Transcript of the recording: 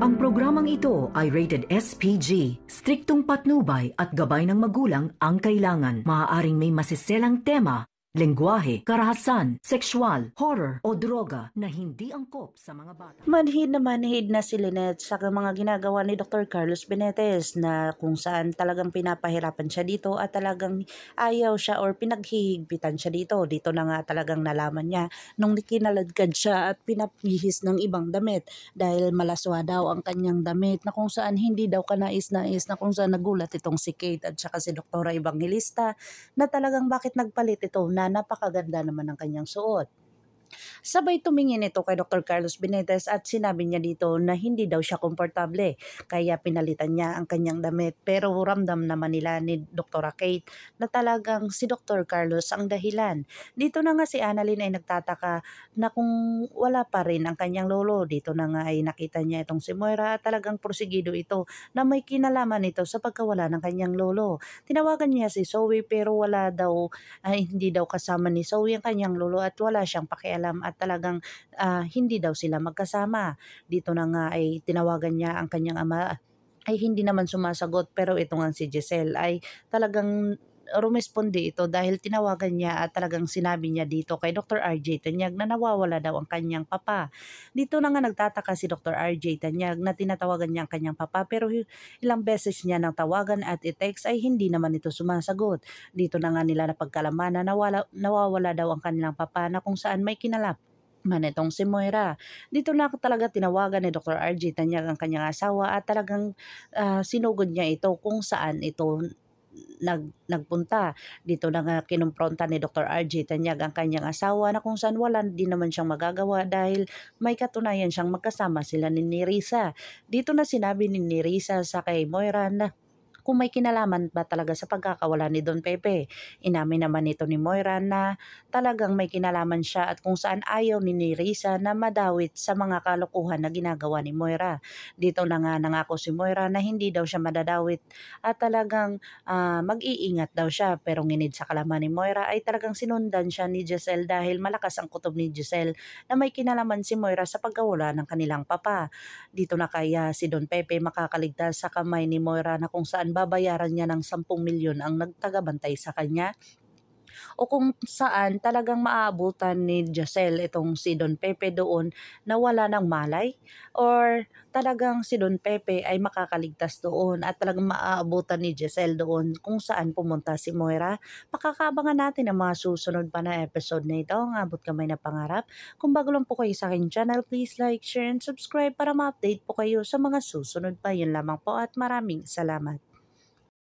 Ang programang ito ay rated SPG. Striktong patnubay at gabay ng magulang ang kailangan. Maaaring may masiselang tema, lengguwahe, karahasan, sexual, horror o droga na hindi angkop sa mga bata. Manhid na si Lynette sa mga ginagawa ni Dr. Carlos Benitez na kung saan talagang pinapahirapan siya dito at talagang ayaw siya or pinaghihigpitan siya dito. Dito na nga talagang nalaman niya nung kinaladkad siya at pinapihis ng ibang damit dahil malaswa daw ang kanyang damit na kung saan hindi daw kanais-nais na kung saan nagulat itong si Kate at saka si Doktora Evangelista na talagang bakit nagpalit ito na napakaganda naman ng kanyang suot. Sabay tumingin ito kay Dr. Carlos Benitez at sinabi niya dito na hindi daw siya komportable kaya pinalitan niya ang kanyang damit, pero ramdam naman nila ni Dr. Kate na talagang si Dr. Carlos ang dahilan. Dito na nga si Annalyn ay nagtataka na kung wala pa rin ang kanyang lolo. Dito na nga ay nakita niya itong si Moira at talagang porsigido ito na may kinalaman ito sa pagkawala ng kanyang lolo. Tinawagan niya si Zoe pero wala daw, hindi daw kasama ni Zoe ang kanyang lolo at wala siyang pakialam at talagang hindi daw sila magkasama. Dito na nga ay tinawagan niya ang kanyang ama ay hindi naman sumasagot, pero ito nga si Giselle ay talagang rumesponde ito dahil tinawagan niya at talagang sinabi niya dito kay Dr. RJ Tanyag na nawawala daw ang kanyang papa. Dito na nga nagtataka si Dr. RJ Tanyag na tinatawagan niya ang kanyang papa pero ilang beses niya nang tawagan at i-text ay hindi naman ito sumasagot. Dito na nga nila napagkalamanan na nawawala daw ang kanilang papa na kung saan may kinalap man itong si Moira. Dito na talaga tinawagan ni Dr. RJ Tanyag ang kanyang asawa at talagang sinugod niya ito kung saan ito nagpunta. Dito na nga kinumpronta ni Dr. RJ Tanyag ang kanyang asawa na kung saan wala din naman siyang magagawa dahil may katunayan siyang magkasama sila ni Nerissa. Dito na sinabi ni Nerissa sa kay Moira na kung may kinalaman ba talaga sa pagkakawala ni Don Pepe. Inamin naman ito ni Moira na talagang may kinalaman siya at kung saan ayaw ni Nerissa na madawit sa mga kalokohan na ginagawa ni Moira. Dito na nga nangako si Moira na hindi daw siya madadawit at talagang mag-iingat daw siya, pero nginid sa kalaman ni Moira ay talagang sinundan siya ni Giselle dahil malakas ang kutob ni Giselle na may kinalaman si Moira sa pagkawala ng kanilang papa. Dito na kaya si Don Pepe makakaligtas sa kamay ni Moira na kung saan babayaran niya ng 10 milyon ang nagtagabantay sa kanya o kung saan talagang maaabutan ni Giselle itong si Don Pepe doon na wala ng malay or talagang si Don Pepe ay makakaligtas doon at talagang maaabutan ni Giselle doon kung saan pumunta si Moira. Pakakabangan natin ang mga susunod pa na episode na ito. Ang abot kamay na pangarap. Kung bago lang po kayo sa aking channel, please like, share, and subscribe para ma-update po kayo sa mga susunod pa. Yun lamang po at maraming salamat.